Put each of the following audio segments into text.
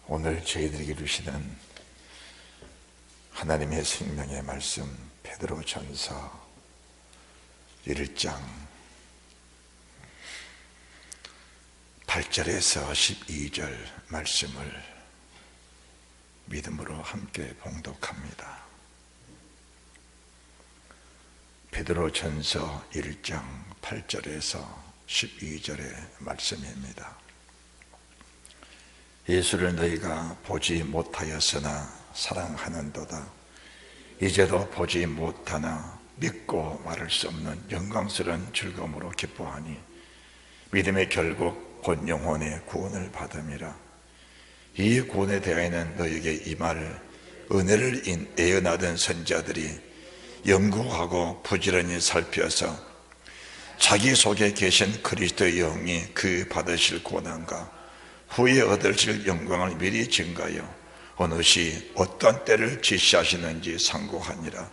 오늘 저희들에게 주시는 하나님의 생명의 말씀, 베드로전서 1장 8절에서 12절 말씀을 믿음으로 함께 봉독합니다. 베드로전서 1장 8절에서 12절의 말씀입니다. 예수를 너희가 보지 못하였으나 사랑하는도다. 이제도 보지 못하나 믿고 말할 수 없는 영광스러운 즐거움으로 기뻐하니 믿음의 결국 곧 영혼의 구원을 받음이라. 이 구원에 대하여는 너희에게 임할 은혜를 예언하던 선지자들이 연구하고 부지런히 살펴서 자기 속에 계신 그리스도의 영이 그 받으실 고난과 후에 얻으실 영광을 미리 증가하여 어느 시 어떤 때를 지시하시는지 상고하니라.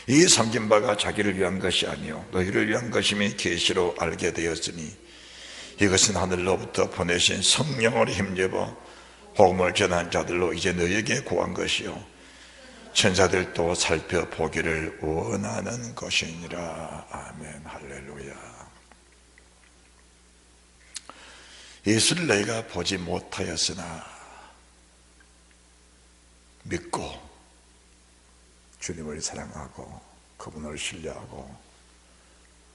이 섬긴 바가 자기를 위한 것이 아니요 너희를 위한 것임이 계시로 알게 되었으니 이것은 하늘로부터 보내신 성령을 힘입어 복음을 전한 자들로 이제 너희에게 구한 것이요 천사들도 살펴보기를 원하는 것이니라. 아멘. 할렐루야. 예수를 너희가 보지 못하였으나 믿고 주님을 사랑하고 그분을 신뢰하고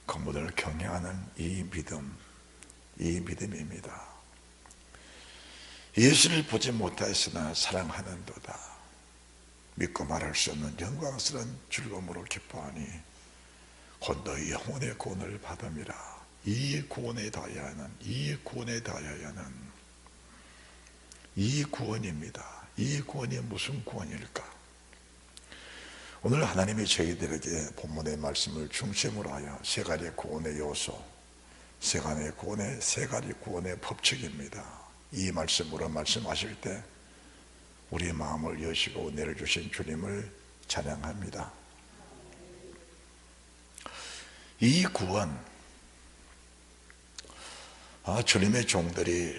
그분을 경외하는 이 믿음입니다. 예수를 보지 못하였으나 사랑하는도다. 믿고 말할 수 없는 영광스러운 즐거움으로 기뻐하니 곧 너희 영혼의 구원을 받음이라. 이 구원에 닿아야하는 이 구원입니다. 이 구원이 무슨 구원일까? 오늘 하나님이 저희들에게 본문의 말씀을 중심으로 하여 세 가지 구원의 요소, 세 가지 구원의 법칙입니다. 이 말씀으로 말씀하실 때 우리의 마음을 여시고 은혜를 주신 주님을 찬양합니다. 이 구원, 주님의 종들이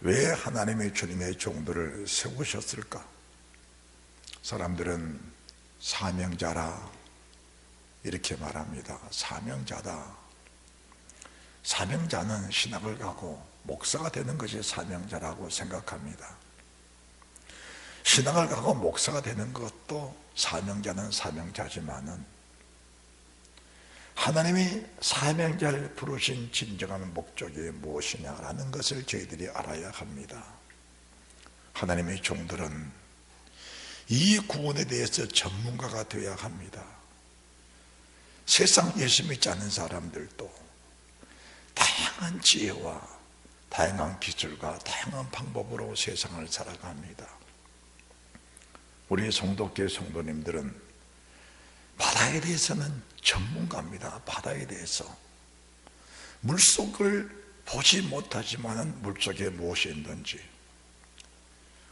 왜 하나님의 주님의 종들을 세우셨을까? 사람들은 사명자라 이렇게 말합니다. 사명자다. 사명자는 신학을 가고 목사가 되는 것이 사명자라고 생각합니다. 신학을 가고 목사가 되는 것도 사명자는 사명자지만은 하나님이 사명자를 부르신 진정한 목적이 무엇이냐라는 것을 저희들이 알아야 합니다. 하나님의 종들은 이 구원에 대해서 전문가가 되어야 합니다. 세상 예수 믿지 않는 사람들도 다양한 지혜와 다양한 기술과 다양한 방법으로 세상을 살아갑니다. 우리 성도교회 성도님들은 바다에 대해서는 전문가입니다. 바다에 대해서 물속을 보지 못하지만 물속에 무엇이 있는지,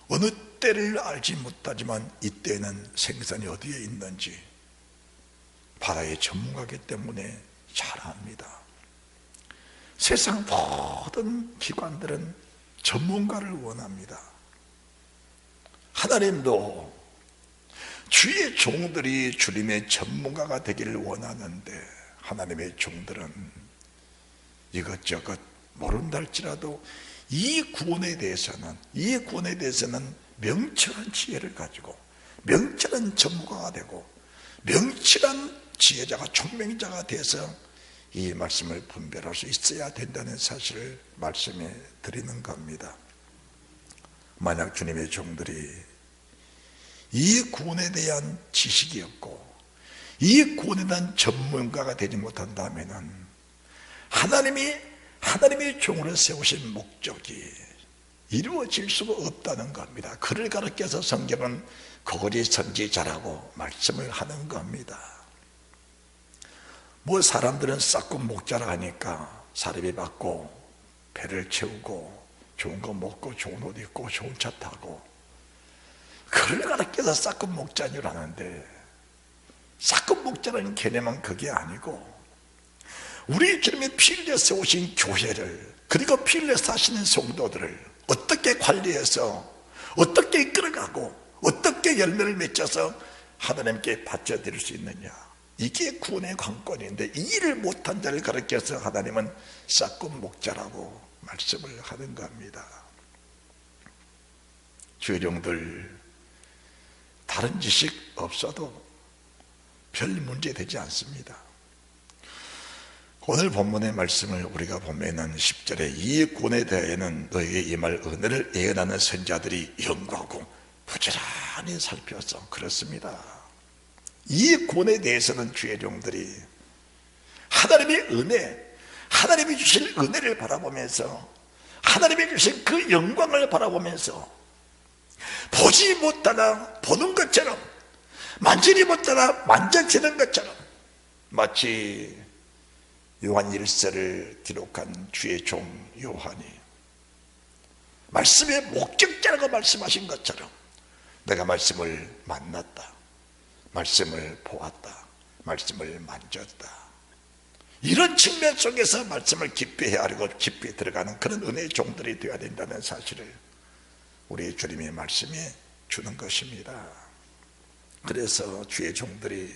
어느 때를 알지 못하지만 이때는 생선이 어디에 있는지 바다의 전문가이기 때문에 잘 압니다. 세상 모든 기관들은 전문가를 원합니다. 하나님도 주의 종들이 주님의 전문가가 되기를 원하는데 하나님의 종들은 이것저것 모른다 할지라도 이 구원에 대해서는 명철한 지혜를 가지고 명철한 전문가가 되고 명철한 지혜자가 총명자가 돼서 이 말씀을 분별할 수 있어야 된다는 사실을 말씀해 드리는 겁니다. 만약 주님의 종들이 이 구원에 대한 지식이 없고 이 구원에 대한 전문가가 되지 못한다면 하나님의 종으로 세우신 목적이 이루어질 수가 없다는 겁니다. 그를 가르쳐서 성경은 거거리 선지자라고 말씀을 하는 겁니다. 사람들은 싹고 목자라 하니까 사례비 받고 배를 채우고 좋은 거 먹고 좋은 옷 입고 좋은 차 타고 그를 가르쳐서 싹고 목자인 줄 아는데 싹고 목자라는 개념은 그게 아니고 우리 주님의 피 흘려 세우신 교회를 그리고 피 흘려 사시는 성도들을 어떻게 관리해서 어떻게 이끌어가고 어떻게 열매를 맺어서 하나님께 바쳐드릴 수 있느냐, 이게 구원의 관건인데 이 일을 못한 자를 가르쳐서 하나님은 싹군 목자라고 말씀을 하는 겁니다. 주의종들, 다른 지식 없어도 별 문제 되지 않습니다. 오늘 본문의 말씀을 우리가 보면은 10절에 이 구원에 대하여는 너에게 임할 은혜를 예언하는 선자들이 연구하고 부지런히 살펴서 그렇습니다. 이 구원에 대해서는 주의 종들이 하나님의 은혜, 하나님이 주실 은혜를 바라보면서 하나님이 주신 그 영광을 바라보면서 보지 못하나 보는 것처럼, 만지지 못하나 만져지는 것처럼, 마치 요한 1서를 기록한 주의 종 요한이 말씀의 목격자라고 말씀하신 것처럼 내가 말씀을 만났다, 말씀을 보았다, 말씀을 만졌다, 이런 측면 속에서 말씀을 깊이 헤아리고 깊이 들어가는 그런 은혜의 종들이 되어야 된다는 사실을 우리 주님의 말씀이 주는 것입니다. 그래서 주의 종들이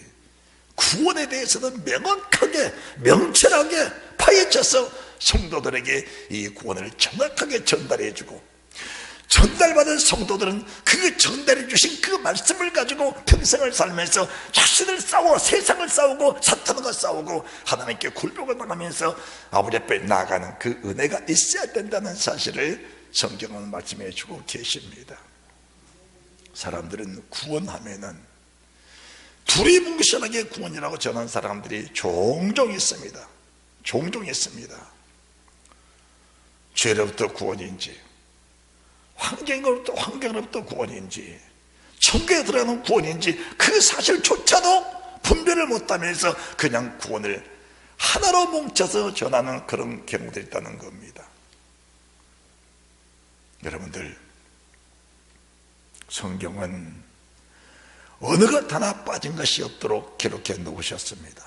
구원에 대해서는 명확하게 명철하게 파헤쳐서 성도들에게 이 구원을 정확하게 전달해주고, 전달받은 성도들은 그 전달해 주신 그 말씀을 가지고 평생을 살면서 자신을 싸워 세상을 싸우고 사탄과 싸우고 하나님께 굴복을 당하면서 아버지 앞에 나아가는 그 은혜가 있어야 된다는 사실을 성경은 말씀해 주고 계십니다. 사람들은 구원하면은 두리뭉실하게 구원이라고 전하는 사람들이 종종 있습니다. 종종 있습니다. 죄로부터 구원인지, 환경으로부터 구원인지, 천국에 들어가는 구원인지 그 사실조차도 분별을 못하면서 그냥 구원을 하나로 뭉쳐서 전하는 그런 경우들이 있다는 겁니다. 여러분들, 성경은 어느 것 하나 빠진 것이 없도록 기록해 놓으셨습니다.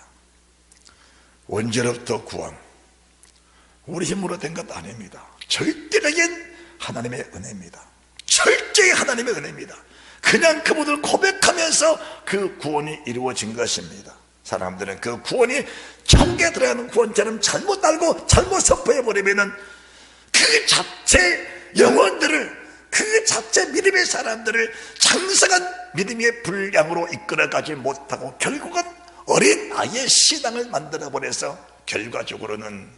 원죄로부터 구원, 우리 힘으로 된 것 아닙니다. 절대적인 하나님의 은혜입니다. 철저히 하나님의 은혜입니다. 그냥 그분을 고백하면서 그 구원이 이루어진 것입니다. 사람들은 그 구원이 천국에 들어가는 구원처럼 잘못 알고 잘못 선포해버리면은 그 자체 영혼들을, 그 자체 믿음의 사람들을 장성한 믿음의 분량으로 이끌어가지 못하고 결국은 어린 아이의 신앙을 만들어버려서 결과적으로는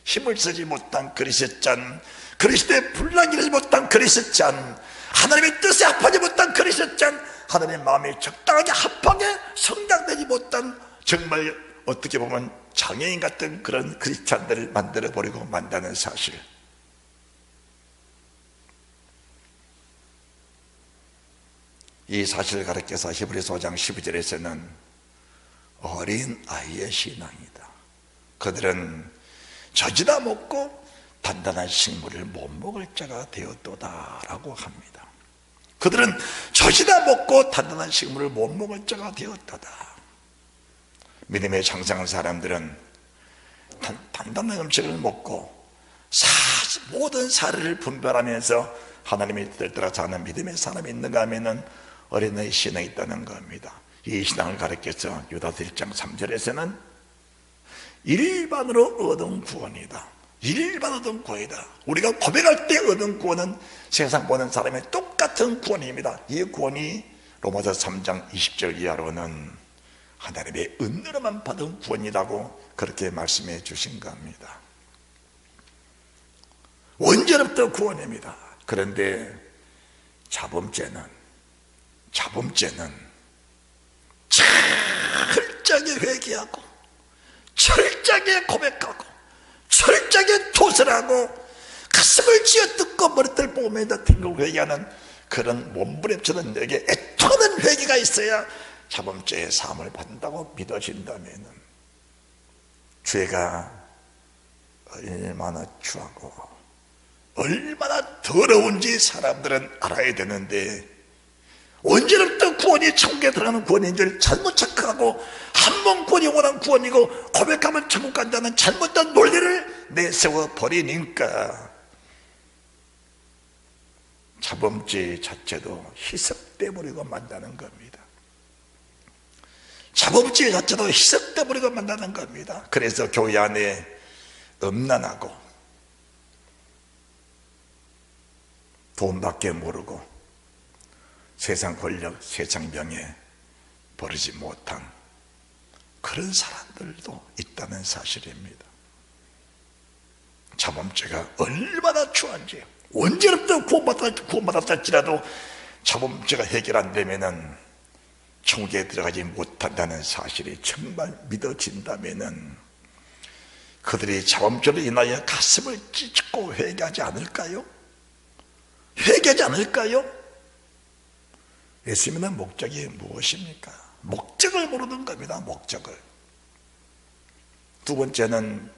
힘을 쓰지 못한 그리스도잔, 그리스도의 분량이 되지 못한 그리스도잔, 하나님의 뜻에 합하지 못한 그리스도잔, 하나님의 마음에 적당하게 합하게 성장되지 못한 정말 어떻게 보면 장애인 같은 그런 그리스도잔들을 만들어버리고 만다는 사실, 이 사실을 가르쳐서 히브리서 5장 12절에서는 어린 아이의 신앙이다, 그들은 젖이나 먹고 단단한 식물을 못 먹을 자가 되었도다 라고 합니다. 그들은 젖이나 먹고 단단한 식물을 못 먹을 자가 되었도다. 믿음에 장성한 사람들은 단단한 음식을 먹고 모든 사례를 분별하면서 하나님의 뜻을 따라 사는 믿음의 사람이 있는가 하면은 어린아이 신앙이 있다는 겁니다. 이 신앙을 가르쳐서 유다서 1장 3절에서는 일반으로 얻은 구원이다, 일반 얻은 구원이다. 우리가 고백할 때 얻은 구원은 세상 보는 사람의 똑같은 구원입니다. 이 구원이 로마서 3장 20절 이하로는 하나님의 은혜로만 받은 구원이라고 그렇게 말씀해 주신 겁니다. 원죄로부터 구원입니다. 그런데 자범죄는 철저하게 회개하고 철저하게 고백하고 철저하게 도설하고 가슴을 쥐어뜯고 머리털 뽑으면서 등을 회개하는 그런 몸부림치는 내게 애통하는 회개가 있어야 자범죄의 사함을 받는다고 믿어진다면 죄가 얼마나 추하고 얼마나 더러운지 사람들은 알아야 되는데, 언제부터 구원이 천국에 들어가는 구원인 줄 잘못 착각하고 한 번 구원이 원한 구원이고 고백하면 천국 간다는 잘못된 논리를 내세워 버리니까 자범죄 자체도 희석돼 버리고 만다는 겁니다. 자범죄 자체도 희석돼 버리고 만다는 겁니다. 그래서 교회 안에 음란하고 돈밖에 모르고 세상 권력, 세상 명예 버리지 못한 그런 사람들도 있다는 사실입니다. 자범죄가 얼마나 추한지, 언제부터 구원받았다 할지라도 자범죄가 해결 안 되면은 천국에 들어가지 못한다는 사실이 정말 믿어진다면은 그들이 자범죄로 인하여 가슴을 찢고 회개하지 않을까요? 회개하지 않을까요? 예수 믿는 목적이 무엇입니까? 목적을 모르는 겁니다. 목적을. 두 번째는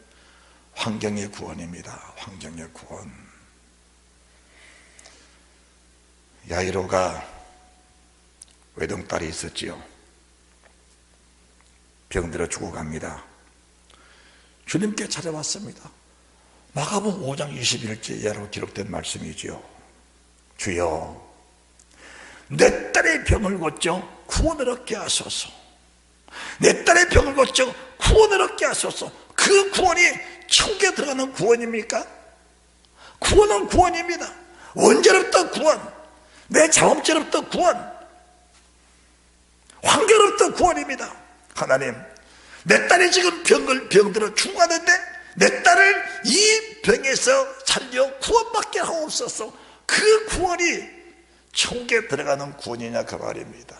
환경의 구원입니다. 환경의 구원. 야이로가 외동딸이 있었지요. 병들어 죽어갑니다. 주님께 찾아왔습니다. 마가복음 5장 21절에 기록된 말씀이지요. 주여, 내 딸의 병을 고쳐 구원을 얻게 하소서. 내 딸의 병을 고쳐 구원을 얻게 하소서. 그 구원이 천국에 들어가는 구원입니까? 구원은 구원입니다. 원죄로부터 구원, 내 자범죄로부터 구원, 환경으로부터 구원입니다. 하나님, 내 딸이 지금 병들어 죽어가는데 내 딸을 이 병에서 살려 구원받게 하옵소서. 그 구원이 천국에 들어가는 구원이냐 그 말입니다.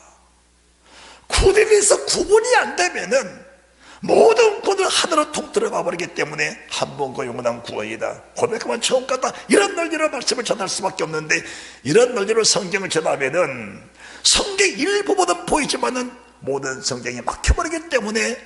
구원에 대해서 구분이 안 되면은 모든 구원을 하나로 통틀어 버리기 때문에 한 번과 영원한 구원이다, 고백하면 처음 같다, 이런 논리로 말씀을 전할 수밖에 없는데, 이런 논리로 성경을 전하면은 성경 일부분은 보이지만은 모든 성경이 막혀버리기 때문에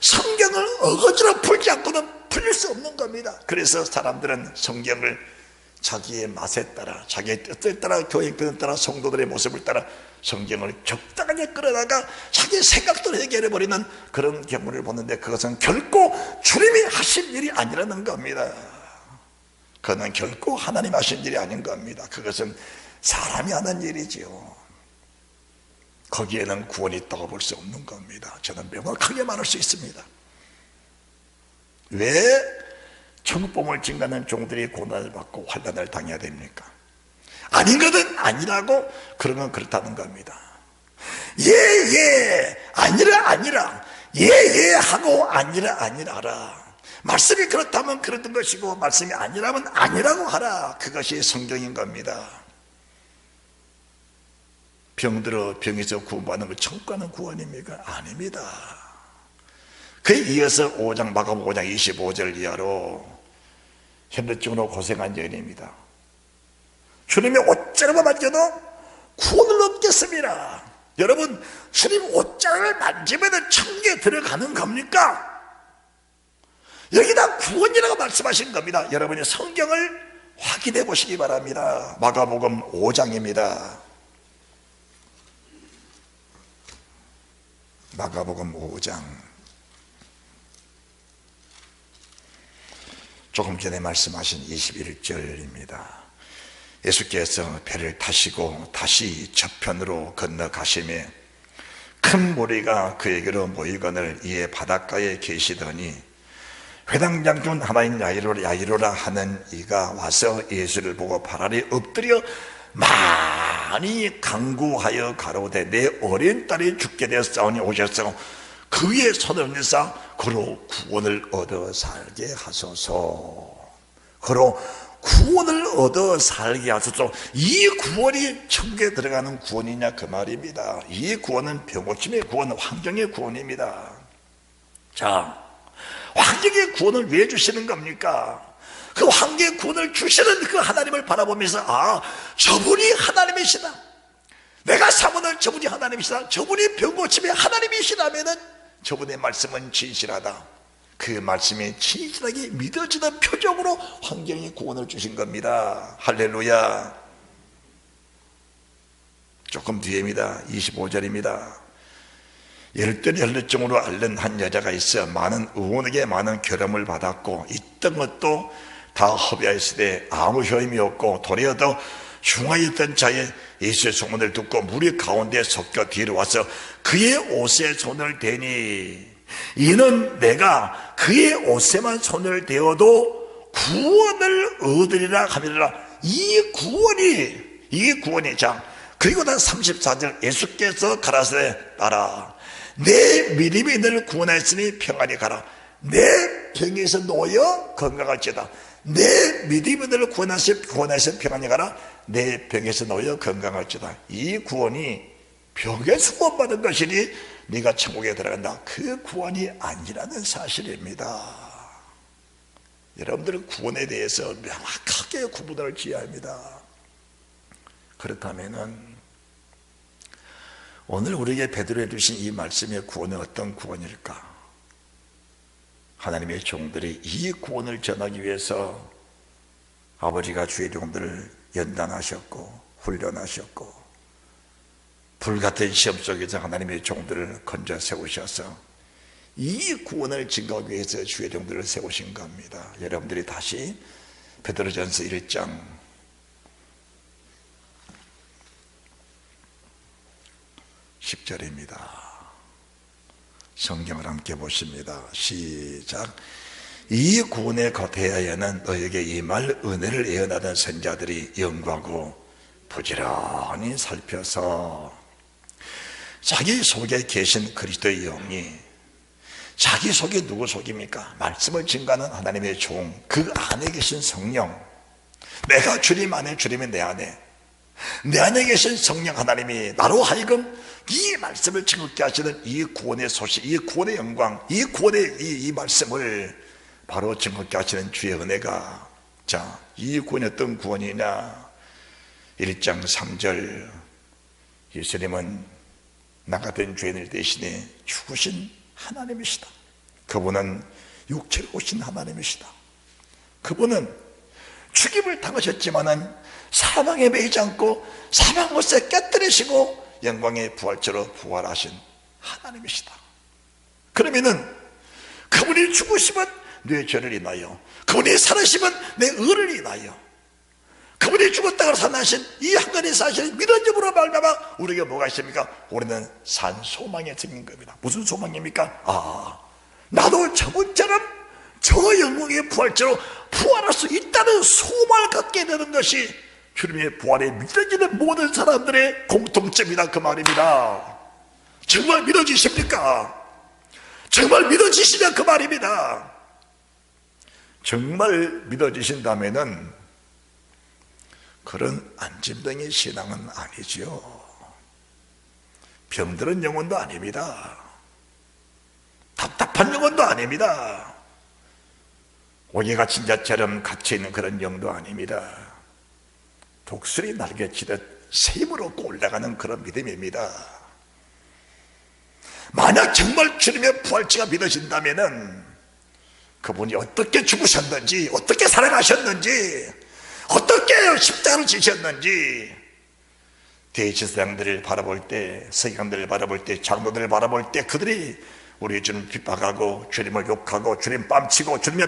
성경을 어거지로 풀지 않고는 풀릴 수 없는 겁니다. 그래서 사람들은 성경을 자기의 맛에 따라, 자기의 뜻에 따라, 교회 뜻에 따라, 성도들의 모습을 따라 성경을 적당하게 끌어다가 자기 생각대로 해결해버리는 그런 경우를 보는데, 그것은 결코 주님이 하신 일이 아니라는 겁니다. 그건 결코 하나님 하신 일이 아닌 겁니다. 그것은 사람이 하는 일이지요. 거기에는 구원이 있다고 볼 수 없는 겁니다. 저는 명확하게 말할 수 있습니다. 왜 천국복음을 증거하는 종들이 고난을 받고 환난을 당해야 됩니까? 아닌 것은 아니라고, 그런 건 그렇다는 겁니다. 아니라 하고 아니라. 말씀이 그렇다면 그랬던 것이고, 말씀이 아니라면 아니라고 하라. 그것이 성경인 겁니다. 병에서 구원받는 걸 천국 가는 구원입니까? 아닙니다. 그에 이어서 마가복음 5장 25절 이하로 현대적으로 고생한 여인입니다. 주님이 옷자락을 만져도 구원을 얻겠습니다. 여러분, 주님 옷자락을 만지면 천국에 들어가는 겁니까? 여기다 구원이라고 말씀하신 겁니다. 여러분이 성경을 확인해 보시기 바랍니다. 마가복음 5장입니다. 마가복음 5장, 조금 전에 말씀하신 21절입니다. 예수께서 배를 타시고 다시 저편으로 건너가시매 큰 무리가 그에게로 모이거늘 이에 바닷가에 계시더니 회당장 중 하나인 야이로라 하는 이가 와서 예수를 보고 발아래 엎드려 많이 간구하여 가로되 내 어린 딸이 죽게 되었사오니 오셔서 그 위에 손을 얹으사 그로 구원을 얻어 살게 하소서. 그로 구원을 얻어 살게 하소서. 이 구원이 천국에 들어가는 구원이냐 그 말입니다. 이 구원은 병고침의 구원, 환경의 구원입니다. 자, 환경의 구원을 왜 주시는 겁니까? 그 환경의 구원을 주시는 그 하나님을 바라보면서, 아, 저분이 하나님이시다, 내가 사모는 저분이 하나님이시다, 저분이 병고침의 하나님이시라면은 저분의 말씀은 진실하다, 그 말씀이 진실하게 믿어지는 표정으로 환경의 구원을 주신 겁니다. 할렐루야. 조금 뒤입니다. 25절입니다. 열대리 혈루증으로 앓는 한 여자가 있어 많은 의원에게 많은 결함을 받았고 있던 것도 다 허비하였으되 아무 효임이 없고 도리어 더 중앙에 있던 자의 예수의 소문을 듣고 무리 가운데 섞여 뒤로 와서 그의 옷에 손을 대니 이는 내가 그의 옷에만 손을 대어도 구원을 얻으리라 하미라. 이 구원이 자, 그리고 난 34절 예수께서 가라사대 따라 내 믿음이 너를 구원하였으니 평안히 가라. 내 병에서 놓여 건강할지어다. 내 믿음이 너를 구원하여 평안히 가라. 내 병에서 놓여 건강할지어다. 이 구원이 병에서 구원받은 것이니 네가 천국에 들어간다. 그 구원이 아니라는 사실입니다. 여러분들은 구원에 대해서 명확하게 구분을 지어야 합니다. 그렇다면은 오늘 우리에게 베드로에 주신 이 말씀의 구원은 어떤 구원일까? 하나님의 종들이 이 구원을 전하기 위해서 아버지가 주의 종들을 연단하셨고 훈련하셨고 불같은 시험 속에서 하나님의 종들을 건져 세우셔서 이 구원을 증거하기 위해서 주의 종들을 세우신 겁니다. 여러분들이 다시 베드로전서 1장 10절입니다. 성경을 함께 보십니다. 시작. 이 구원에 대하여는 너에게 임할 은혜를 예언하던 선자들이 연구하고 부지런히 살펴서 자기 속에 계신 그리스도의 영이, 자기 속에 누구 속입니까? 말씀을 증거하는 하나님의 종, 그 안에 계신 성령, 내가 주님 안에, 주님이 내 안에 계신 성령 하나님이 나로 하여금 이 말씀을 증거케 하시는 이 구원의 소식, 이 구원의 영광, 이 구원의 이 말씀을 바로 증거케 하시는 주의 은혜가, 자, 이 구원이 어떤 구원이냐? 1장 3절 예수님은 나 같은 죄인을 대신해 죽으신 하나님이시다. 그분은 육체로 오신 하나님이시다. 그분은 죽임을 당하셨지만은 사망에 매이지 않고 사망 못에 깨뜨리시고 영광의 부활체로 부활하신 하나님이시다. 그러면은 그분이 죽으시면 내 죄를 인하여, 그분이 살으시면 내 의를 인하여, 그분이 죽었다가 살아나신 이 한 가지 사실을 믿어짐으로 말미암아 우리에게 뭐가 있습니까? 우리는 산 소망에 생긴 겁니다. 무슨 소망입니까? 나도 저분처럼 저 영광의 부활체로 부활할 수 있다는 소망을 갖게 되는 것이 주님의 부활에 믿어지는 모든 사람들의 공통점이다, 그 말입니다. 정말 믿어지십니까? 정말 믿어지시면 그 말입니다. 정말 믿어지신다면은 그런 안짐덩이 신앙은 아니죠. 병들은 영혼도 아닙니다. 답답한 영혼도 아닙니다. 오기가 진자처럼 갇혀있는 그런 영도 아닙니다. 독수리 날개치듯 새 힘을 얻고 올라가는 그런 믿음입니다. 만약 정말 주님의 부활체가 믿어진다면은 그분이 어떻게 죽으셨는지, 어떻게 살아가셨는지, 어떻게 십자가를 지셨는지, 대제사장들을 바라볼 때, 서기관들을 바라볼 때, 장로들을 바라볼 때 그들이 우리 주님 핍박하고 주님을 욕하고 주님 뺨치고 주님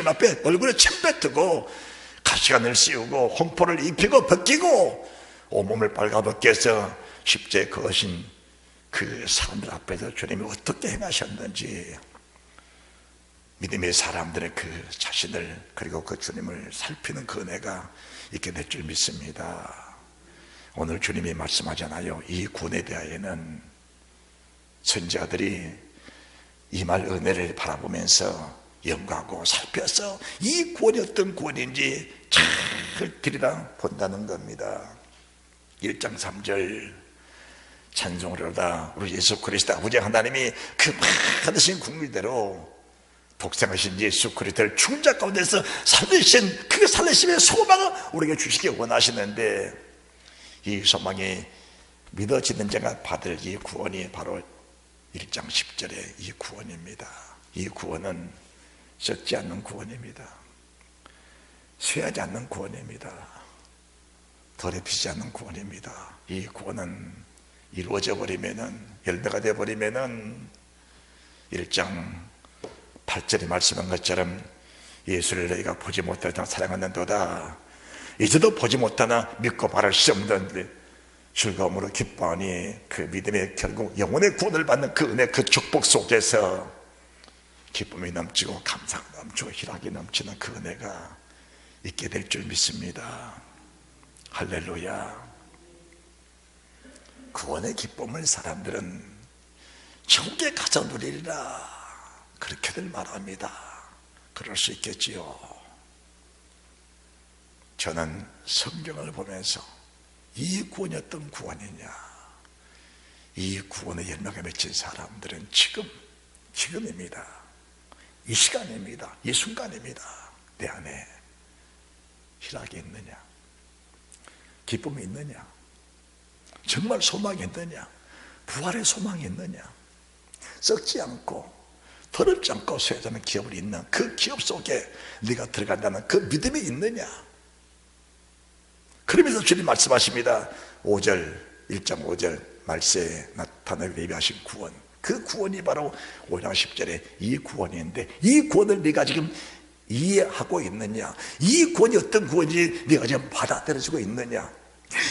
앞에 얼굴에 침 뱉고 가시관을 씌우고 홍포를 입히고 벗기고 온몸을 빨가벗겨서 십자에 거신 그 사람들 앞에서 주님이 어떻게 행하셨는지 믿음의 사람들의 그 자신을, 그리고 그 주님을 살피는 그 은혜가 있게 될 줄 믿습니다. 오늘 주님이 말씀하잖아요. 이 구원에 대하여는 선지자들이 임할 은혜를 바라보면서 연구하고 살펴서 이 구원이 어떤 구원인지 잘 들여다본다는 겁니다. 1장 3절 찬송을 하다 우리 예수 그리스도 아버지 하나님이 그 많으신 국민대로 독생하신 예수 그리스도를 충자 가운데서 살리신 그 살리심의 소망을 우리에게 주시기 원하시는데, 이 소망이 믿어지는 자가 받을 이 구원이 바로 1장 10절의 이 구원입니다. 이 구원은 썩지 않는 구원입니다. 쇠하지 않는 구원입니다. 더럽히지 않는 구원입니다. 이 구원은 이루어져 버리면은, 열매가 되어 버리면은 1장 8절에 말씀한 것처럼 예수를 너희가 보지 못하다 사랑하는도다. 이제도 보지 못하나 믿고 바랄 수 없는 즐거움으로 기뻐하니 그 믿음의 결국 영혼의 구원을 받는 그 은혜, 그 축복 속에서 기쁨이 넘치고 감사가 넘치고 희락이 넘치는 그 은혜가 있게 될 줄 믿습니다. 할렐루야. 구원의 기쁨을 사람들은 천국에 가서 누리리라 그렇게들 말합니다. 그럴 수 있겠지요. 저는 성경을 보면서 이 구원이 어떤 구원이냐, 이 구원의 열매가 맺힌 사람들은 지금입니다. 이 시간입니다. 이 순간입니다. 내 안에 희락이 있느냐, 기쁨이 있느냐, 정말 소망이 있느냐, 부활의 소망이 있느냐, 썩지 않고 더럽지 않고 쇠하는 기업을 있는 그 기업 속에 네가 들어간다는 그 믿음이 있느냐. 그러면서 주님 말씀하십니다. 1장 5절 말세에 나타나게 예비하신 구원, 그 구원이 바로 5장 10절에 이 구원인데, 이 구원을 네가 지금 이해하고 있느냐, 이 구원이 어떤 구원인지 네가 지금 받아들여지고 있느냐,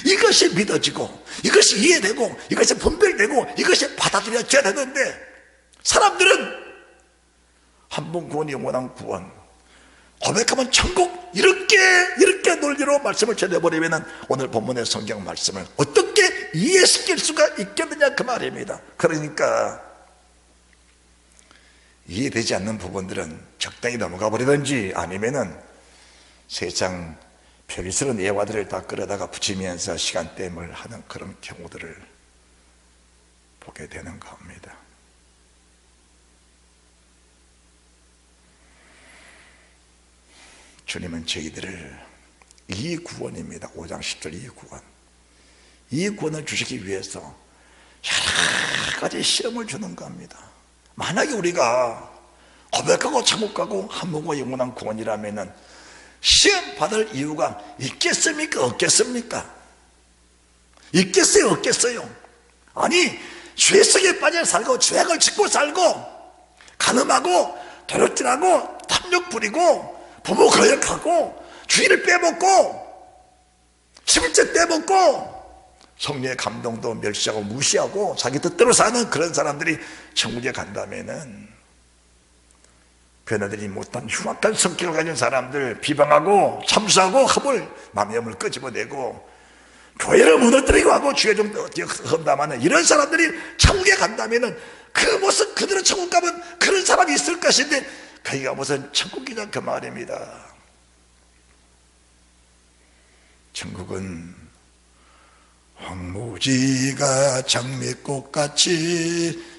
이것이 믿어지고 이것이 이해되고 이것이 분별되고 이것이 받아들여져야 되는데, 사람들은 한 번 구원이 영원한 구원, 고백하면 천국, 이렇게 논리로 말씀을 전해버리면 오늘 본문의 성경 말씀을 어떻게 이해시킬 수가 있겠느냐 그 말입니다. 그러니까 이해되지 않는 부분들은 적당히 넘어가 버리든지 아니면은 세상 별스러운 예화들을 다 끌어다가 붙이면서 시간땜을 하는 그런 경우들을 보게 되는 겁니다. 주님은 저희들을 이 구원입니다. 5장 10절 이 구원을 주시기 위해서 여러 가지 시험을 주는 겁니다. 만약에 우리가 고백하고 천국 가고 한 번과 영원한 구원이라면 시험 받을 이유가 있겠습니까? 없겠습니까? 있겠어요? 없겠어요? 아니, 죄 속에 빠져 살고 죄악을 짓고 살고 간음하고 도둑질하고 탐욕 부리고 부모 거역하고 주의를 빼먹고 십일째 빼먹고 성령의 감동도 멸시하고 무시하고 자기 뜻대로 사는 그런 사람들이 천국에 간다면은 변화되지 못한 흉악한 성격을 가진 사람들 비방하고 참수하고 마음의 염을 끄집어내고 교회를 무너뜨리고 하고 주의 좀 험담하는 이런 사람들이 천국에 간다면은 그 모습 그대로 천국 가면 그런 사람이 있을 것인데, 거기가 무슨 천국이냐 그 말입니다. 천국은 황무지가 장미꽃같이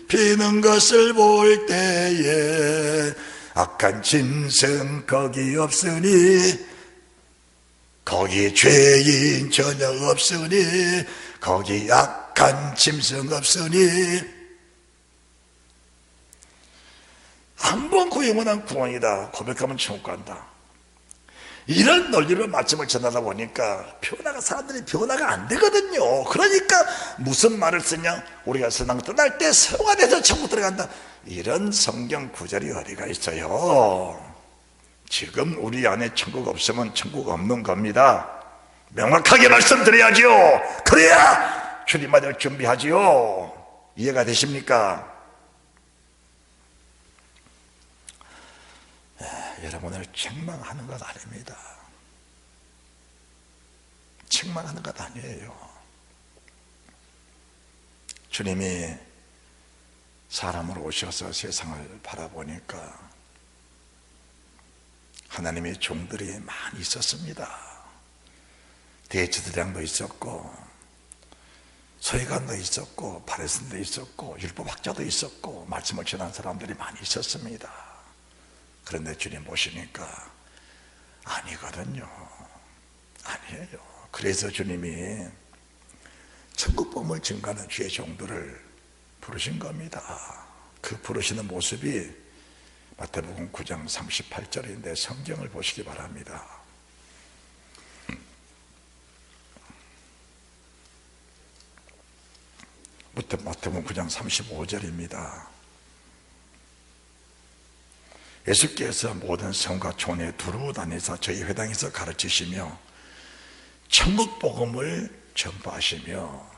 피는 것을 볼 때에 악한 짐승 거기 없으니, 거기 죄인 전혀 없으니, 거기 악한 짐승 없으니, 한 번 그 영원한 구원이다, 고백하면 천국 간다, 이런 논리로 말씀을 전하다 보니까 사람들이 변화가 안 되거든요. 그러니까 무슨 말을 쓰냐, 우리가 세상 떠날 때 성화돼서 천국 들어간다, 이런 성경 구절이 어디가 있어요? 지금 우리 안에 천국 없으면 천국 없는 겁니다. 명확하게 말씀드려야지요. 그래야 주님 맞을 준비하지요. 이해가 되십니까? 여러분을 책망하는 것 아닙니다. 책망하는 것 아니에요. 주님이 사람으로 오셔서 세상을 바라보니까 하나님의 종들이 많이 있었습니다. 대제사장도 있었고 서기관도 있었고 바리새인도 있었고 율법학자도 있었고 말씀을 전한 사람들이 많이 있었습니다. 그런데 주님 보시니까 아니거든요. 아니에요. 그래서 주님이 천국복음을 증거하는 주의 종들을 부르신 겁니다. 그 부르시는 모습이 마태복음 9장 38절인데 성경을 보시기 바랍니다. 마태복음 9장 35절입니다. 예수께서 모든 성과 촌에 두루 다니사 저희 회당에서 가르치시며 천국 복음을 전파하시며,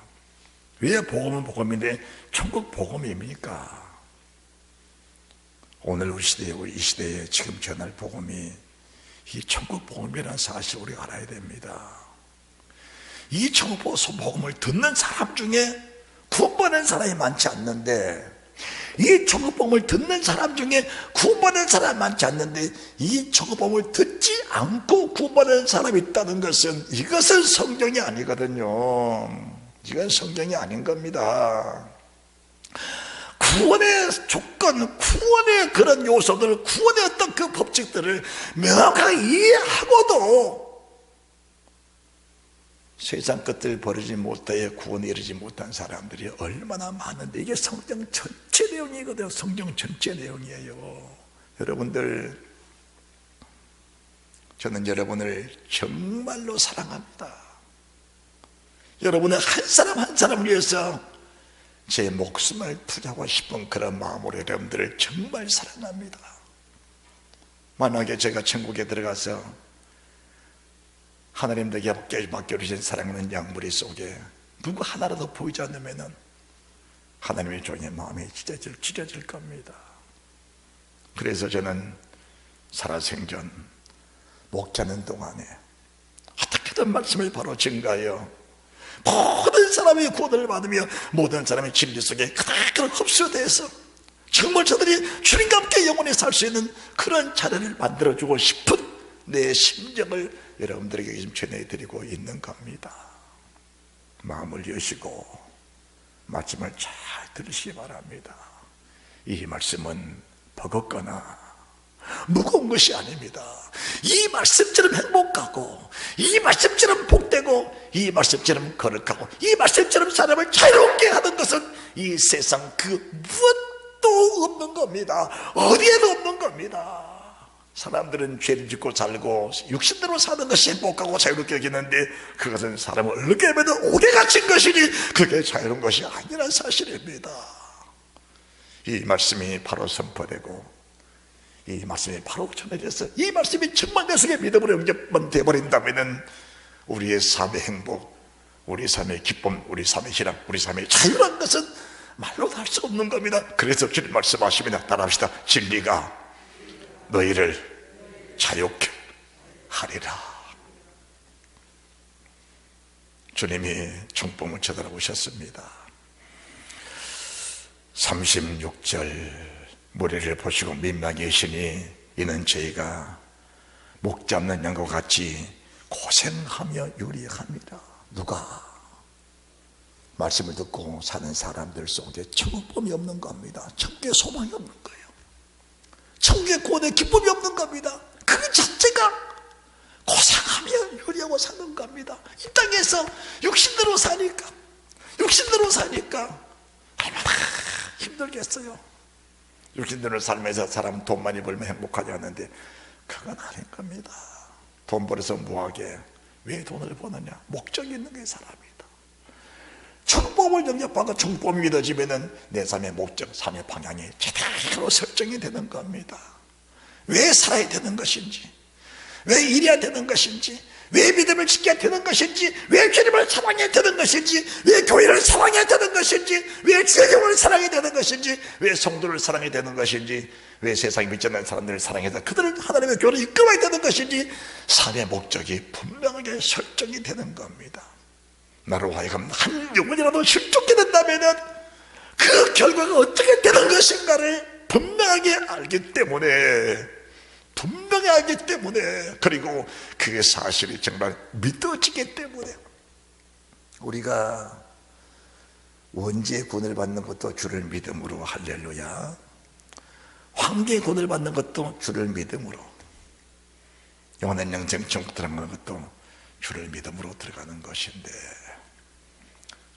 왜 복음은 복음인데 천국 복음입니까? 오늘 우리 시대에, 우리 이 시대에 지금 전할 복음이 이 천국 복음이라는 사실을 우리가 알아야 됩니다. 이 천국 복음을 듣는 사람 중에 구원받는 사람이 많지 않는데, 이 천국 복음을 듣는 사람 중에 구원받는 사람이 많지 않는데, 이 천국 복음을 듣지 않고 구원받는 사람이 있다는 것은, 이것은 성경이 아니거든요. 이건 성경이 아닌 겁니다. 구원의 조건, 구원의 그런 요소들, 구원의 어떤 그 법칙들을 명확하게 이해하고도 세상 것들 버리지 못해 구원에 이르지 못한 사람들이 얼마나 많은데, 이게 성경 전체 내용이거든요. 성경 전체 내용이에요. 여러분들, 저는 여러분을 정말로 사랑합니다. 여러분의 한 사람 한 사람을 위해서 제 목숨을 투자하고 싶은 그런 마음으로 여러분들을 정말 사랑합니다. 만약에 제가 천국에 들어가서 하나님에게 맡겨주신 사랑하는 양무리 속에 누구 하나라도 보이지 않으면 하나님의 종의 마음이 찢어질 겁니다. 그래서 저는 살아생전 목자는 동안에 어떻게든 말씀을 바로 증가하여 모든 사람이 구원을 받으며 모든 사람의 진리 속에 그대로 흡수돼서 정말 저들이 주님과 함께 영원히 살 수 있는 그런 자리를 만들어주고 싶은 내 심정을 여러분들에게 지금 전해드리고 있는 겁니다. 마음을 여시고 말씀을 잘 들으시기 바랍니다. 이 말씀은 버겁거나 무거운 것이 아닙니다. 이 말씀처럼 행복하고, 이 말씀처럼 복되고, 이 말씀처럼 거룩하고, 이 말씀처럼 사람을 자유롭게 하는 것은 이 세상 그 무엇도 없는 겁니다. 어디에도 없는 겁니다. 사람들은 죄를 짓고 살고 육신대로 사는 것이 행복하고 자유롭게 여기는데, 그것은 사람을 어떻게 하면 옥에 갇힌 것이니 그게 자유로운 것이 아니라는 사실입니다. 이 말씀이 바로 선포되고 이 말씀이 바로 전해져서 이 말씀이 정말 내 속에 믿음으로 영접만 되어버린다면 우리의 삶의 행복, 우리 삶의 기쁨, 우리 삶의 희락, 우리 삶의 자유란 것은 말로 할 수 없는 겁니다. 그래서 주님 말씀하십니다. 따라합시다. 진리가 너희를 자유케 하리라. 주님이 총봉을 쳐다보셨습니다. 36절 무리를 보시고 민망해하시니 이는 저희가 목자 없는 양과 같이 고생하며 유리합니다. 누가? 말씀을 듣고 사는 사람들 속에 천국복음이 없는 겁니다. 천국의 소망이 없는 거예요. 천국의 구원의 기쁨이 없는 겁니다. 그 자체가 고생하며 유리하고 사는 겁니다. 이 땅에서 육신대로 사니까 얼마나 힘들겠어요. 육신대로 살면서 사람은 돈 많이 벌면 행복하지 않는데 그건 아닌 겁니다. 돈 벌어서 뭐하게? 왜 돈을 버느냐? 목적이 있는 게 사람이다. 천국복음을 영접하고 천국복음이 믿어지면 내 삶의 목적, 삶의 방향이 제대로 설정이 되는 겁니다. 왜 살아야 되는 것인지, 왜 일해야 되는 것인지, 왜 믿음을 지켜야 되는 것인지, 왜 주님을 사랑해야 되는 것인지, 왜 교회를 사랑해야 되는 것인지, 왜 세상을 사랑해야 되는 것인지, 왜 성도를 사랑해야 되는 것인지, 왜 세상에 믿지 않는 사람들을 사랑해서 그들을 하나님의 교회를 이끌어야 되는 것인지, 삶의 목적이 분명하게 설정이 되는 겁니다. 나로 하여금 한 영혼이라도 실족게 된다면 그 결과가 어떻게 되는 것인가를 분명하게 알기 때문에, 그리고 그게 사실이 정말 믿어지기 때문에, 우리가 원죄의 구원을 받는 것도 주를 믿음으로, 할렐루야. 황제의 구원을 받는 것도 주를 믿음으로, 영원한 영생 천국 들어가는 것도 주를 믿음으로 들어가는 것인데,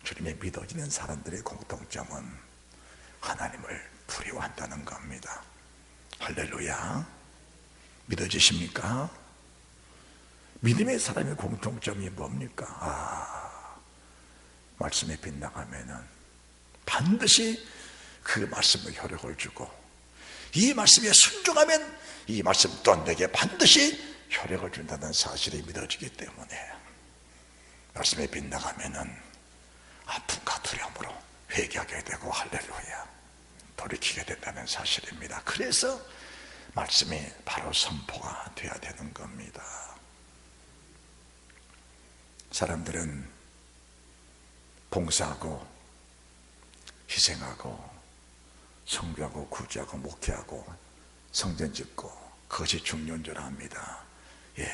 주님의 믿어지는 사람들의 공통점은 하나님을 두려워한다는 겁니다. 할렐루야. 믿어지십니까? 믿음의 사람의 공통점이 뭡니까? 말씀에 빗나가면은 반드시 그 말씀의 효력을 주고, 이 말씀에 순종하면 이 말씀 또한 내게 반드시 효력을 준다는 사실이 믿어지기 때문에 말씀에 빗나가면은 아픔과 두려움으로 회개하게 되고 할렐루야 돌이키게 된다는 사실입니다. 그래서 말씀이 바로 선포가 되어야 되는 겁니다. 사람들은 봉사하고 희생하고 선교하고 구제하고 목회하고 성전 짓고 그것이 중요한 줄 압니다. 예,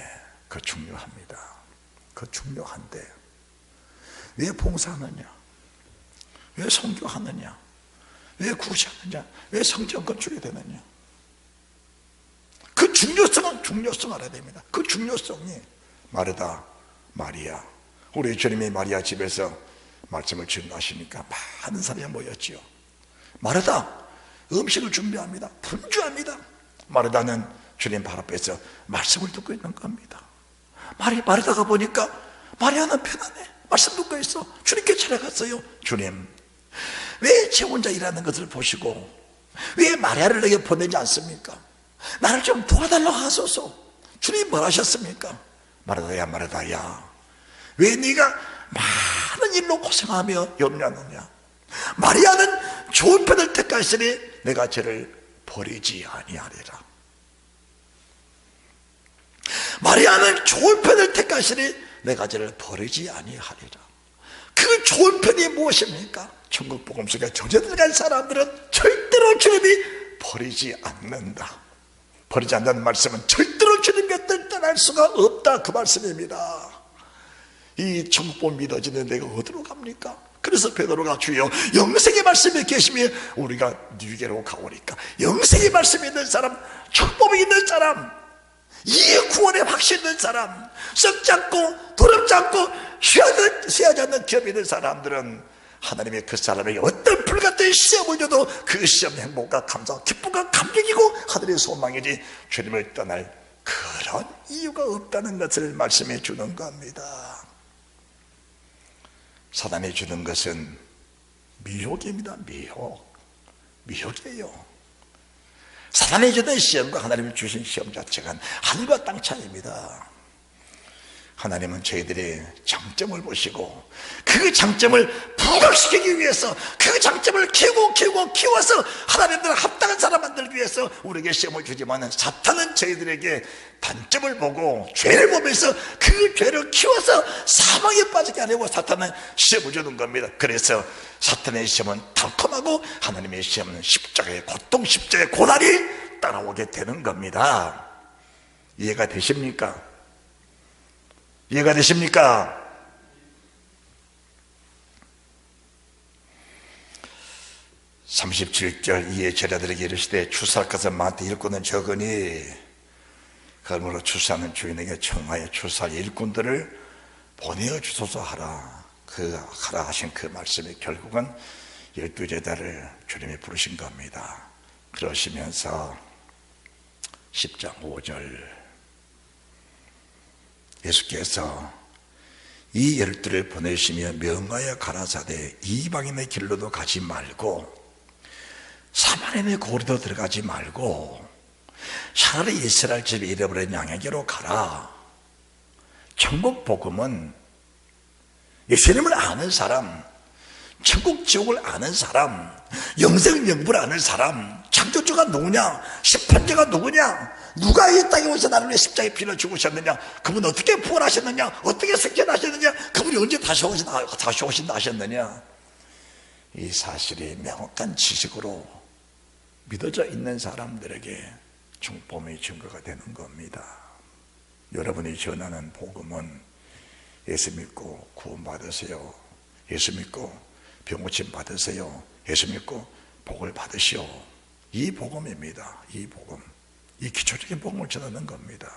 그거 중요합니다. 그거 중요한데 왜 봉사하느냐, 왜 선교하느냐, 왜 구제하느냐, 왜 성전 건축이 되느냐, 그 중요성 알아야 됩니다. 그 중요성이 마르다 마리아, 우리 주님이 마리아 집에서 말씀을 증거하시니까 많은 사람이 모였지요. 마르다 음식을 준비합니다. 분주합니다. 마르다는 주님 발 앞에서 말씀을 듣고 있는 겁니다. 마르다가 보니까 마리아는 편안해. 말씀 듣고 있어. 주님께 찾아갔어요. 주님, 왜 제 혼자 일하는 것을 보시고 왜 마리아를 내게 보내지 않습니까? 나를 좀 도와달라고 하소서. 주님 뭘 하셨습니까? 마르다야, 왜 네가 많은 일로 고생하며 염려하느냐? 마리아는 좋은 편을 택하시니 내가 저를 버리지 아니하리라. 마리아는 좋은 편을 택하시니 내가 저를 버리지 아니하리라. 그 좋은 편이 무엇입니까? 천국 복음 속에 저들어간 사람들은 절대로 주님이 버리지 않는다. 버리지 않는다는 말씀은 절대로 주님 곁을 떠날 수가 없다, 그 말씀입니다. 이 천국 복음 믿어지는 내가 어디로 갑니까? 그래서 베드로가 주여 영생의 말씀에 계시며 우리가 누게로 가오니까, 영생의 말씀이 있는 사람, 축복이 있는 사람, 이 구원의 확신 있는 사람, 썩지 않고 더럽지 않고 쉬하지 않는 기업이 있는 사람들은 하나님의 그 사람에게 어떤 불같은 시험을 줘도 그 시험의 행복과 감사와 기쁨과 감격이고 하늘의 소망이지 주님을 떠날 그런 이유가 없다는 것을 말씀해 주는 겁니다. 사단이 주는 것은 미혹입니다. 미혹이에요. 사단이 주는 시험과 하나님이 주신 시험 자체가 하늘과 땅 차이입니다. 하나님은 저희들의 장점을 보시고 그 장점을 부각시키기 위해서 그 장점을 키워서 하나님들 합당한 사람 만들기 위해서 우리에게 시험을 주지만, 사탄은 저희들에게 단점을 보고 죄를 보면서 그 죄를 키워서 사망에 빠지게 하려고 사탄은 시험을 주는 겁니다. 그래서 사탄의 시험은 달콤하고 하나님의 시험은 십자가의 고통, 십자가의 고난이 따라오게 되는 겁니다. 이해가 되십니까? 이해가 되십니까? (37절) 이에 제자들에게 이르시되 추수할 것은 많되 일꾼은 적으니 그러므로 추수하는 주인에게 청하여 추수할 일꾼들을 보내어 주소서 하라. 하라 하신 그 말씀이 결국은 12제자를 주님이 부르신 겁니다. 그러시면서 10장 5절 예수께서 이 12를 보내시며 명하여 가라사대 이방인의 길로도 가지 말고 사마리아의 고리도 들어가지 말고 차라리 이스라엘 집에 잃어버린 양에게로 가라. 천국 복음은 예수님을 아는 사람, 천국 지옥을 아는 사람, 영생 영부를 아는 사람, 창조주가 누구냐, 심판자가 누구냐, 누가 이 땅에 오셔서 나를 위해 십자가에 피를 죽으셨느냐, 그분 어떻게 부활하셨느냐, 어떻게 승천하셨느냐, 그분이 언제 다시 오신다 하셨느냐, 이 사실이 명확한 지식으로 믿어져 있는 사람들에게 중보의 증거가 되는 겁니다. 여러분이 전하는 복음은 예수 믿고 구원 받으세요, 예수 믿고 병고침 받으세요, 예수 믿고 복을 받으시오, 이 복음입니다. 이 복음, 이 기초적인 복음을 전하는 겁니다.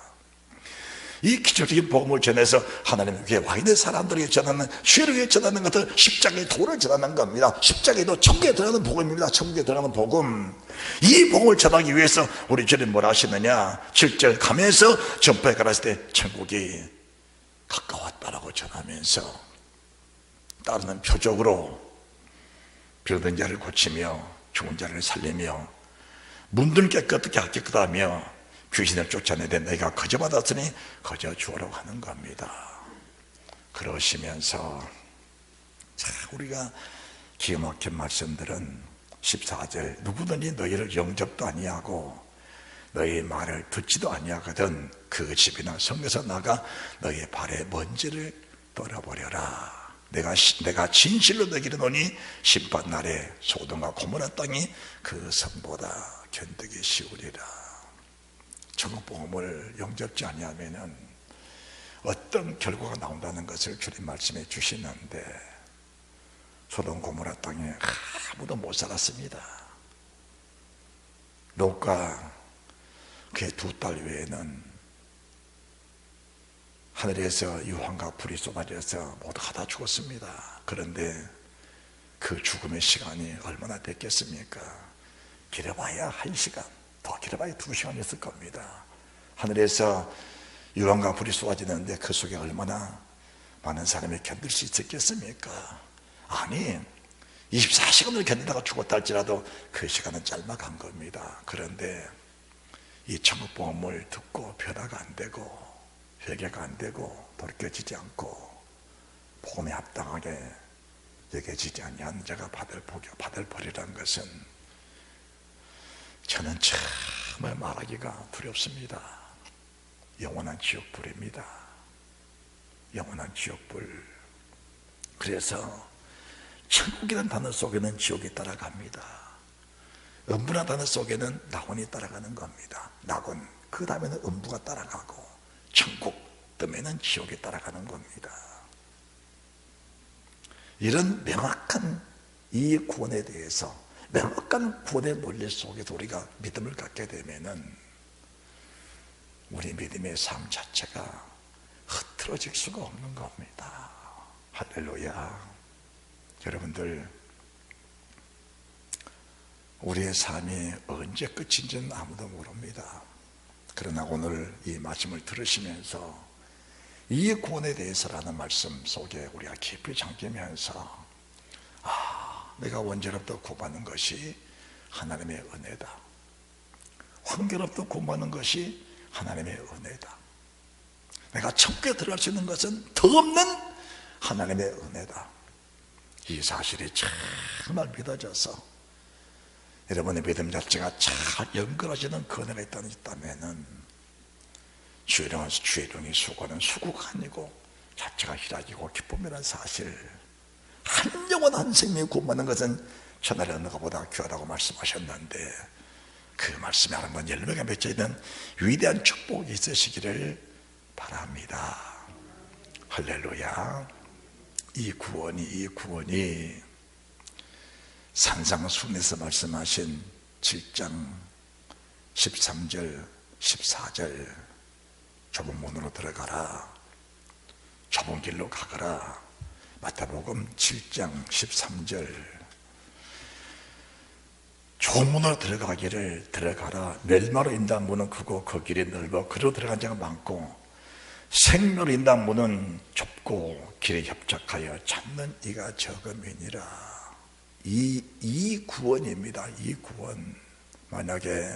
이 기초적인 복음을 전해서 하나님께 와 있는 사람들에게 전하는, 죄를 전하는 것은 십자가의 도를 전하는 겁니다. 십자가의 도, 천국에 들어가는 복음입니다. 천국에 들어가는 복음. 이 복음을 전하기 위해서 우리 주님 뭐라 하시느냐, 7절 가면서 전파에 가라실 때 천국이 가까웠다라고 전하면서 따르는 표적으로 병든 자를 고치며 죽은 자를 살리며 문들을 깨끗하게 깨끗하며 귀신을 쫓아내되 내가 거저 받았으니 거저 주어라고 하는 겁니다. 그러시면서 자, 우리가 기가 막힌 말씀들은 14절 누구든지 너희를 영접도 아니하고 너희 말을 듣지도 아니하거든 그 집이나 성에서 나가 너희 발에 먼지를 떨어버려라. 내가 진실로 너희를 이르노니 심판날에 소돔과 고모라 땅이 그 성보다 견디기 쉬우리라. 천국 복음을 영접지 아니하면은 어떤 결과가 나온다는 것을 주님 말씀해 주시는데 소돔 고모라 땅에 아무도 못 살았습니다. 롯과 그의 두 딸 외에는 하늘에서 유황과 불이 쏟아져서 모두 다 죽었습니다. 그런데 그 죽음의 시간이 얼마나 됐겠습니까? 길어봐야 1시간, 더 길어봐야 2시간이었을 겁니다. 하늘에서 유황과 불이 쏟아지는데 그 속에 얼마나 많은 사람이 견딜 수 있었겠습니까? 아니 24시간을 견디다가 죽었다 할지라도 그 시간은 짧아간 겁니다. 그런데 이 천국 복음을 듣고 변화가 안 되고 회개가 안 되고 돌이켜지지 않고 복음에 합당하게 여겨지지 아니한 자가 받을 벌이라는 것은 저는 정말 말하기가 두렵습니다. 영원한 지옥불입니다. 영원한 지옥불. 그래서 천국이라는 단어 속에는 지옥이 따라갑니다. 음부라는 단어 속에는 낙원이 따라가는 겁니다. 낙원, 그 다음에는 음부가 따라가고 천국 뜸에는 지옥이 따라가는 겁니다. 이런 명확한 이 구원에 대해서 명확한 구원의 논리 속에서 우리가 믿음을 갖게 되면은 우리 믿음의 삶 자체가 흐트러질 수가 없는 겁니다. 할렐루야. 여러분들 우리의 삶이 언제 끝인지는 아무도 모릅니다. 그러나 오늘 이 말씀을 들으시면서 이 구원에 대해서라는 말씀 속에 우리가 깊이 잠기면서 내가 원죄로부터 구원받는 것이 하나님의 은혜다. 황교로부터 구원받는 것이 하나님의 은혜다. 내가 천국에 들어갈 수 있는 것은 더 없는 하나님의 은혜다. 이 사실이 정말 믿어져서 여러분의 믿음 자체가 잘 연결하시는 그 은혜가 있다면 주의령이 수고는 수고가 아니고 자체가 희락이고 기쁨이라는 사실, 한 영혼 한 생명이 구원받는 것은 천하의 어느 것보다 귀하다고 말씀하셨는데 그 말씀에 한번 열매가 맺혀 있는 위대한 축복이 있으시기를 바랍니다. 할렐루야. 이 구원이 산상수훈에서 말씀하신 7장 13절 14절 좁은 문으로 들어가라, 좁은 길로 가거라. 마태복음 7장 13절 좁은 문으로 들어가라. 멸마로 인도한 문은 크고 그 길이 넓어 그리로 들어간 자가 많고 생명으로 인도한 문은 좁고 길에 협착하여 찾는 이가 적음이니라. 이 구원입니다. 이 구원. 만약에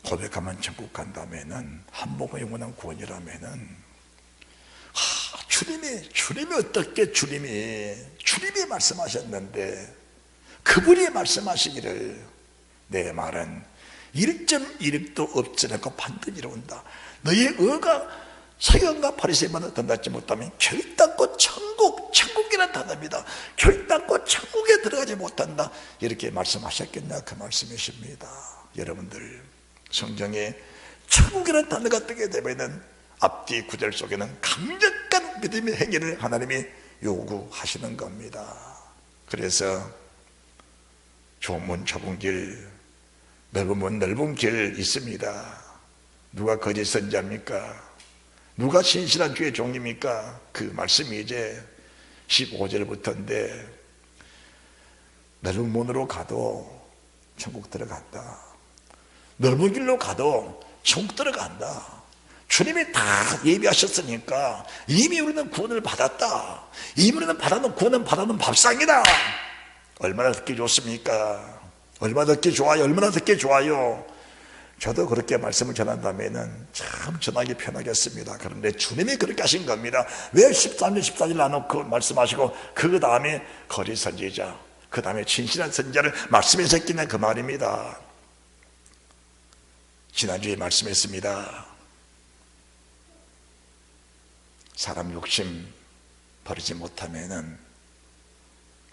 고백하면 천국 간다면은 한복의 영원한 구원이라면은 주님이 어떻게 주님이 말씀하셨는데 그분이 말씀하시기를 내 말은 1.1도 없으니까 반드시 이룬다. 너의 의가 서기관과 바리새인마다 던닿지 못하면 결단코 천국이란 단어입니다. 결단코 천국에 들어가지 못한다. 이렇게 말씀하셨겠냐 그 말씀이십니다. 여러분들 성경에 천국이라는 단어가 뜨게 되면은 앞뒤 구절 속에는 강력한 믿음의 행위를 하나님이 요구하시는 겁니다. 그래서 좁은 문 좁은 길, 넓은 문 넓은 길 있습니다. 누가 거짓 선지자입니까? 누가 신실한 주의 종입니까? 그 말씀이 이제 15절부터인데 넓은 문으로 가도 천국 들어간다. 넓은 길로 가도 천국 들어간다. 주님이 다 예비하셨으니까 이미 우리는 구원을 받았다. 이미 우리는 구원은 받아놓은 밥상이다. 얼마나 듣기 좋습니까? 얼마나 듣기 좋아요? 얼마나 듣기 좋아요? 저도 그렇게 말씀을 전한다면 참 전하기 편하겠습니다. 그런데 주님이 그렇게 하신 겁니다. 왜 13년 14일 나누고 말씀하시고 그 다음에 거리 선지자, 그 다음에 진실한 선지자를 말씀에 새기냐 그 말입니다. 지난주에 말씀했습니다. 사람 욕심 버리지 못하면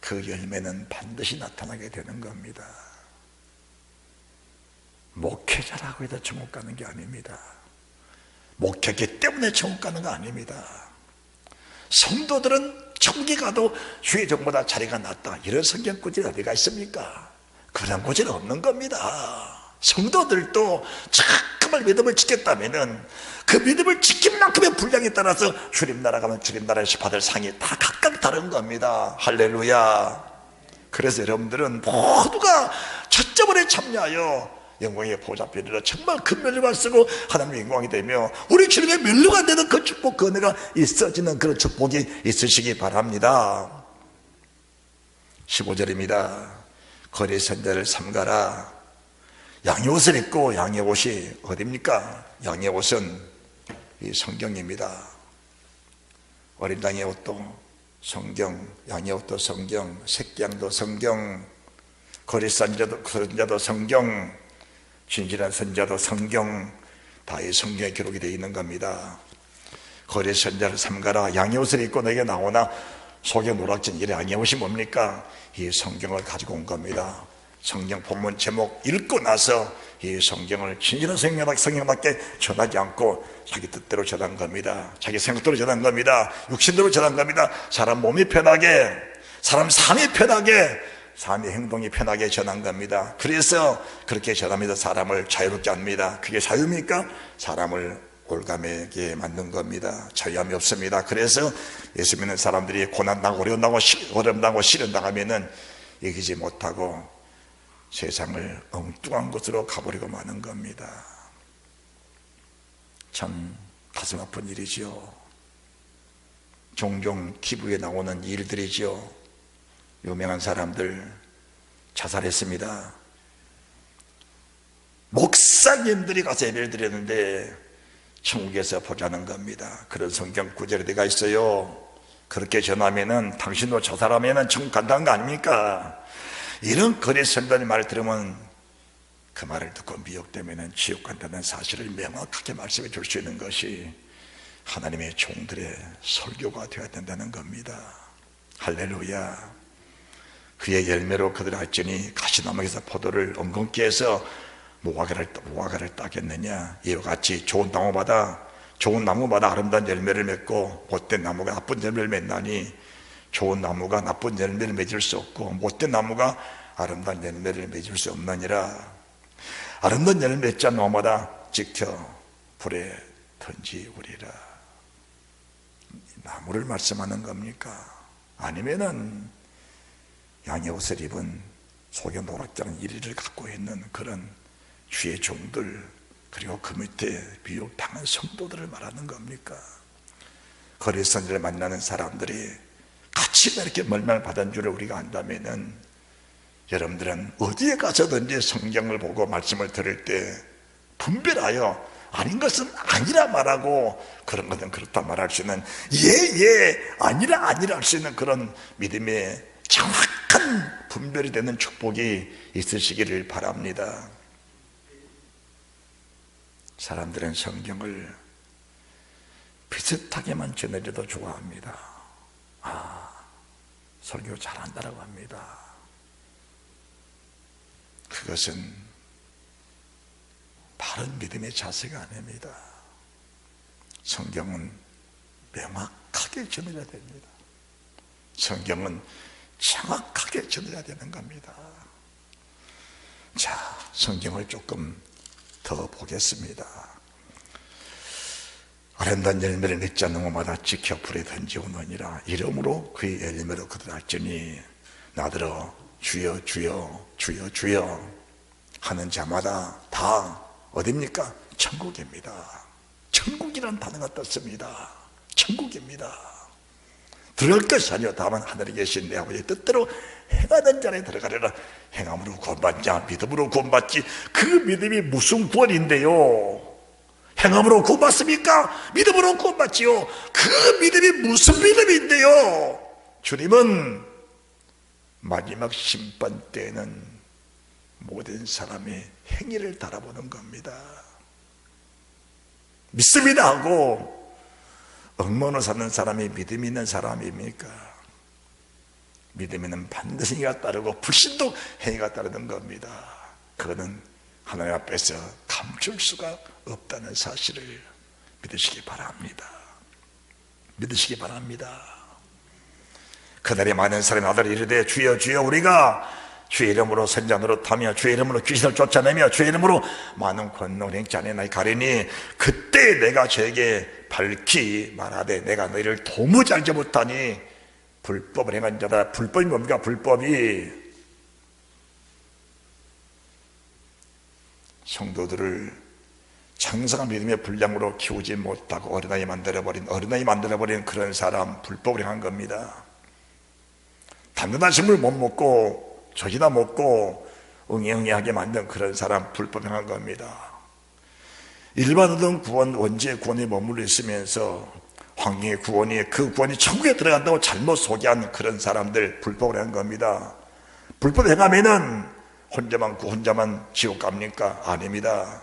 그 열매는 반드시 나타나게 되는 겁니다. 목회자라고 해서 천국 가는 게 아닙니다. 목회기 때문에 천국 가는 거 아닙니다. 성도들은 천국에 가도 주의 종보다 자리가 낮다, 이런 성경 구절이 어디가 있습니까? 그런 구절이 없는 겁니다. 성도들도 정말 믿음을 지켰다면 그 믿음을 지킨 만큼의 분량에 따라서 주님 나라 가면 주님 나라에서 받을 상이 다 각각 다른 겁니다. 할렐루야. 그래서 여러분들은 모두가 첫째번에 참여하여 영광의 보좌 앞에 이르러 정말 큰 면류관 쓰고 하나님의 영광이 되며 우리 주님의 면류관 되는 그 축복, 그 은혜가 있어지는 그런 축복이 있으시기 바랍니다. 15절입니다. 거리 선자를 삼가라. 양의 옷을 입고, 양의 옷이 어디입니까? 양의 옷은 이 성경입니다. 어린 양의 옷도 성경, 양의 옷도 성경, 새끼 양도 성경, 거리 선자도 성경, 진실한 선자도 성경, 다 이 성경에 기록이 되어 있는 겁니다. 거리 선자를 삼가라. 양의 옷을 입고 내게 나오나 속에 노랗진 이 양의 옷이 뭡니까? 이 성경을 가지고 온 겁니다. 성경 본문 제목 읽고 나서 이 성경을 진실한 성경답게 전하지 않고 자기 뜻대로 전한 겁니다. 자기 생각대로 전한 겁니다. 육신대로 전한 겁니다. 사람 몸이 편하게, 사람 삶이 편하게, 삶의 행동이 편하게 전한 겁니다. 그래서 그렇게 전합니다. 사람을 자유롭게 합니다. 그게 자유입니까? 사람을 올가매게 만든 겁니다. 자유함이 없습니다. 그래서 예수 믿는 사람들이 고난당하고 어려움당하고 시련당하면은 이기지 못하고 세상을 엉뚱한 곳으로 가버리고 마는 겁니다. 참 가슴 아픈 일이지요. 종종 TV에 나오는 일들이지요. 유명한 사람들 자살했습니다. 목사님들이 가서 예배를 드렸는데 천국에서 보자는 겁니다. 그런 성경 구절이 어디가 있어요? 그렇게 전하면은 당신도 자살하면은 천국 간다는 거 아닙니까? 이런 거리 선자의 말을 들으면 그 말을 듣고 미혹되면은 지옥 간다는 사실을 명확하게 말씀해 줄 수 있는 것이 하나님의 종들의 설교가 되어야 된다는 겁니다. 할렐루야. 그의 열매로 그들 알지니 가시나무에서 포도를 엉겅퀴 해서 무화과를 따겠느냐. 이와 같이 좋은 나무마다 아름다운 열매를 맺고 못된 나무가 나쁜 열매를 맺나니 좋은 나무가 나쁜 열매를 맺을 수 없고 못된 나무가 아름다운 열매를 맺을 수 없느니라. 아름다운 열매를 맺자 나무마다 지켜 불에 던지우리라. 나무를 말씀하는 겁니까? 아니면은 양의 옷을 입은 속에 노랗지 않은 이리를 갖고 있는 그런 주의 종들, 그리고 그 밑에 미혹당한 성도들을 말하는 겁니까? 거리 선지를 만나는 사람들이 같이 이렇게 멀말 받은 줄을 우리가 안다면은 여러분들은 어디에 가서든지 성경을 보고 말씀을 들을 때 분별하여 아닌 것은 아니라 말하고 그런 것은 그렇다 말할 수 있는 아니라 할 수 있는 그런 믿음의 정확한 분별이 되는 축복이 있으시기를 바랍니다. 사람들은 성경을 비슷하게만 전해줘도 좋아합니다. 설교 잘한다라고 합니다. 그것은 바른 믿음의 자세가 아닙니다. 성경은 명확하게 전해야 됩니다. 성경은 정확하게 전해야 되는 겁니다. 자, 성경을 조금 더 보겠습니다. 아름다운 열매를 맺지 않는 것마다 지켜 불에 던지오느니라. 이러므로 그의 열매로 그들 알지니 나더러 주여 주여 주여 주여 하는 자마다 다 어디입니까? 천국입니다. 천국이란 단어가 떴습니다. 천국입니다. 들어갈 것이 아니요 다만 하늘에 계신 내 아버지의 뜻대로 행하는 자에 들어가려라. 행함으로 구원받냐? 믿음으로 구원받지. 그 믿음이 무슨 구원인데요? 행함으로 구원받습니까? 믿음으로 구원받지요. 그 믿음이 무슨 믿음인데요? 주님은 마지막 심판 때에는 모든 사람의 행위를 달아보는 겁니다. 믿습니다 하고 엉망으로 사는 사람이 믿음이 있는 사람입니까? 믿음에는 반드시 행위가 따르고 불신도 행위가 따르는 겁니다. 그거는 하나님 앞에서 감출 수가 없다는 사실을 믿으시기 바랍니다. 믿으시기 바랍니다. 그날에 많은 사람이 나더러 이르되 주여 주여 우리가 주의 이름으로 선자 노릇하며 주의 이름으로 귀신을 쫓아내며 주의 이름으로 많은 권능을 행치 아니하나이까 가리니 그때 내가 저에게 밝히 말하되 내가 너희를 도무지 알지 못하니 불법을 행한 자다. 불법이 뭡니까? 불법이 성도들을 장성한 믿음의 분량으로 키우지 못하고 어린아이 만들어버린 그런 사람, 불법을 행한 겁니다. 단단한 식물 못 먹고 저기다 먹고 응애응애하게 만든 그런 사람, 불법 행한 겁니다. 일반적인 구원, 원죄의 구원에 머물러 있으면서 환경의 구원이, 그 구원이 천국에 들어간다고 잘못 소개한 그런 사람들, 불법을 한 겁니다. 불법을 행하면은 혼자만 지옥 갑니까? 아닙니다.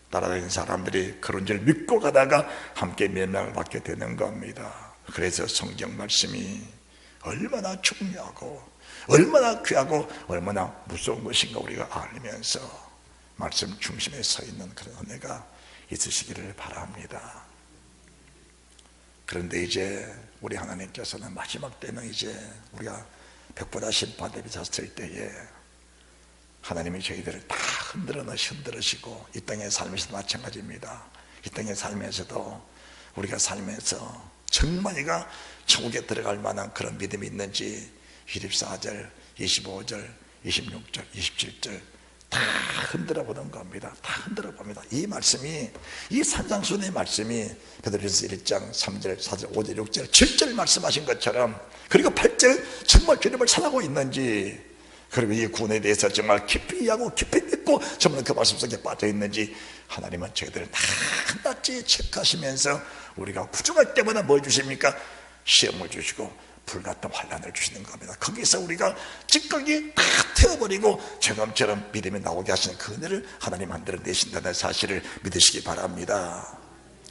따라다니는 사람들이 그런 줄 믿고 가다가 함께 멸망을 받게 되는 겁니다. 그래서 성경 말씀이 얼마나 중요하고 얼마나 귀하고 얼마나 무서운 것인가 우리가 알면서 말씀 중심에 서 있는 그런 은혜가 있으시기를 바랍니다. 그런데 이제 우리 하나님께서는 마지막 때는 이제 우리가 백보다 심판 대비 섰을 때에 하나님이 저희들을 다 흔들으시고 이 땅에 살면서도 마찬가지입니다. 이 땅에 살면서도 우리가 살면서 정말 이가 천국에 들어갈 만한 그런 믿음이 있는지 24절, 25절, 26절, 27절 다 흔들어 보는 겁니다. 다 흔들어 봅니다. 이 말씀이, 이 산상수훈의 말씀이 베드로전서 1장 3절, 4절, 5절, 6절, 7절 말씀하신 것처럼, 그리고 8절 정말 주님을 사랑하고 있는지, 그리고 이 구원에 대해서 정말 깊이 이해하고 깊이 믿고 정말 그 말씀 속에 빠져 있는지 하나님은 저희들을 낱낱이 체크하시면서 우리가 부족할 때마다 뭘 주십니까? 시험을 주시고 불같은 환난을 주시는 겁니다. 거기서 우리가 찌꺼기 다 태워버리고 저놈처럼 믿음이 나오게 하시는 그 은혜를 하나님 만들어내신다는 사실을 믿으시기 바랍니다.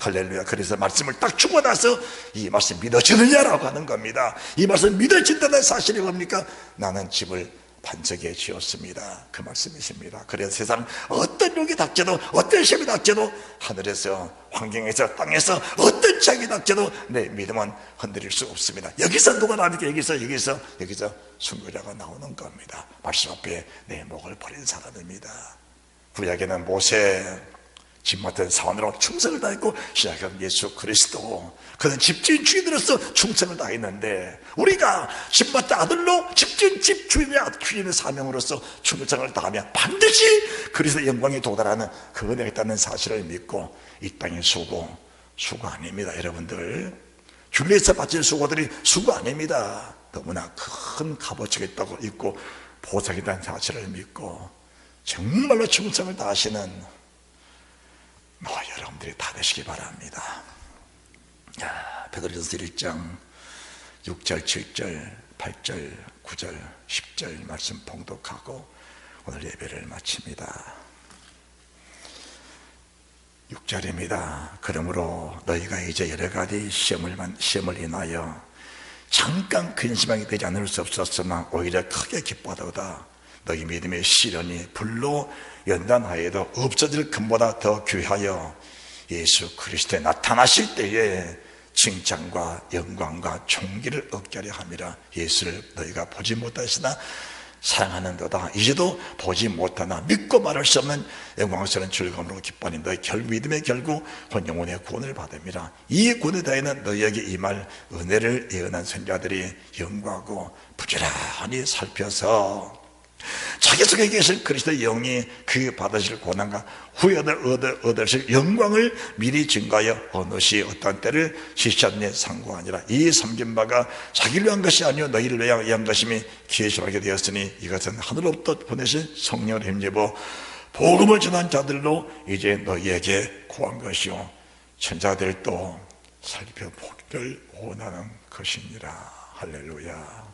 할렐루야. 그래서 말씀을 딱 주고 나서 이 말씀 믿어지느냐라고 하는 겁니다. 이 말씀 믿어진다는 사실이 뭡니까? 나는 집을 반석에 지었습니다. 그 말씀이십니다. 그래서 세상 어떤 욕이 닥쳐도, 어떤 시험이 닥쳐도, 하늘에서, 환경에서, 땅에서 어떤 장이 닥쳐도 내 믿음은 흔들릴 수 없습니다. 여기서 누가 나옵니까? 여기서 순교자가 나오는 겁니다. 말씀 앞에 내 목을 버린 사람입니다. 구약에는 모세, 집 맡은 사원으로 충성을 다했고 시작한 예수 그리스도, 그는 집주인 주인으로서 충성을 다했는데 우리가 집 맡은 아들로 집 주인의 사명으로서 충성을 다하며 반드시 그리스도의 영광에 도달하는 그 은혜가 있다는 사실을 믿고 이 땅의 수고 아닙니다. 여러분들, 주님에서 바친 수고들이 수고 아닙니다. 너무나 큰 값어치가 있다고 있고 보상이 있다는 사실을 믿고 정말로 충성을 다하시는 여러분들이 다 되시기 바랍니다. 베드로전서 1장 6절, 7절, 8절, 9절, 10절 말씀 봉독하고 오늘 예배를 마칩니다. 6절입니다. 그러므로 너희가 이제 여러 가지 시험을 인하여 잠깐 근심하게 되지 않을 수 없었으나 오히려 크게 기뻐하도다. 너희 믿음의 시련이 불로 연단하여도 없어질 금보다 더 귀하여 예수 그리스도에 나타나실 때에 칭찬과 영광과 존귀를 얻게 하려 함이라. 예수를 너희가 보지 못하시나 사랑하는도다. 이제도 보지 못하나 믿고 말할 수 없는 영광스러운 즐거움으로 기뻐하니 너희 믿음의 결국 혼 영혼의 구원을 받음이라. 이 구원에 대해는 너희에게 임할 은혜를 예언한 선자들이 연구하고 부지런히 살펴서 자기 속에 계신 그리스도의 영이 그 받으실 고난과 후에 얻으실 영광을 미리 증거하여 어느 시 어떤 때를 시시한데 상고하니라. 이 섬긴 바가 자기를 위한 것이 아니요 너희를 위한 것임이 계시하게 되었으니 이것은 하늘로부터 보내신 성령을 힘입어 복음을 전한 자들로 이제 너희에게 구한 것이요 천사들도 살펴보기를 원하는 것이니라. 할렐루야.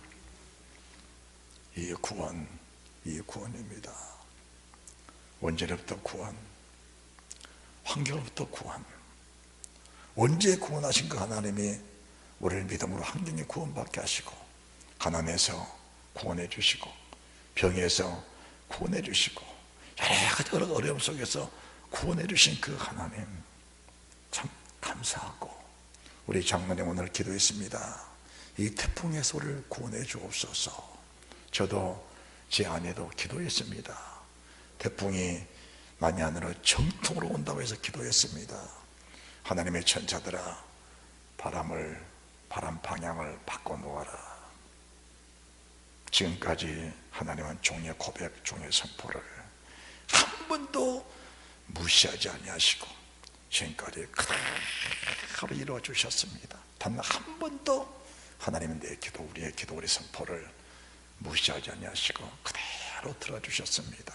이 구원입니다. 원죄로부터 구원, 환경으로부터 구원. 언제 구원하신 그 하나님이 우리를 믿음으로 환경에 구원받게 하시고, 가난에서 구원해 주시고, 병에서 구원해 주시고, 여러 가지 어려움 속에서 구원해 주신 그 하나님 참 감사하고, 우리 장로님 오늘 기도했습니다. 이 태풍에서 우리를 구원해 주옵소서. 저도 제 아내도 기도했습니다. 태풍이 만yan으로 정통으로 온다고 해서 기도했습니다. 하나님의 천사들아, 바람 방향을 바꿔놓아라. 지금까지 하나님은 종의 고백, 종의 선포를 한 번도 무시하지 아니하시고 지금까지 그대로 이루어 주셨습니다. 단 한 번도 하나님은 내 기도, 우리의 기도, 우리 선포를 무시하지 아니하시고 그대로 들어주셨습니다.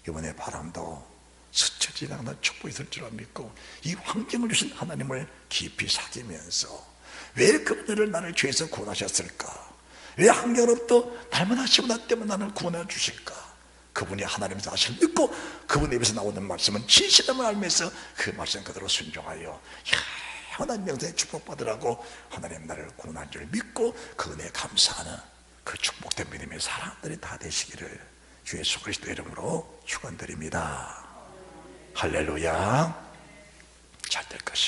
이번에 바람도 스쳐 지나가는 축복이 있을 줄 믿고 이 환경을 주신 하나님을 깊이 사귀면서 왜 그분을 나를 죄에서 구원하셨을까? 왜 환경으로부터 날마다 하시고 나 때문에 나를 구원해 주실까? 그분이 하나님의 사실을 믿고 그분의 입에서 나오는 말씀은 진실함을 알면서 그 말씀 그대로 순종하여 하나님 명성에 축복받으라고 하나님 나를 구원한 줄 믿고 그 은혜에 감사하는 그 축복된 믿음의 사람들이 다 되시기를 주 예수 그리스도 이름으로 축원드립니다. 할렐루야. 잘 될 것입니다.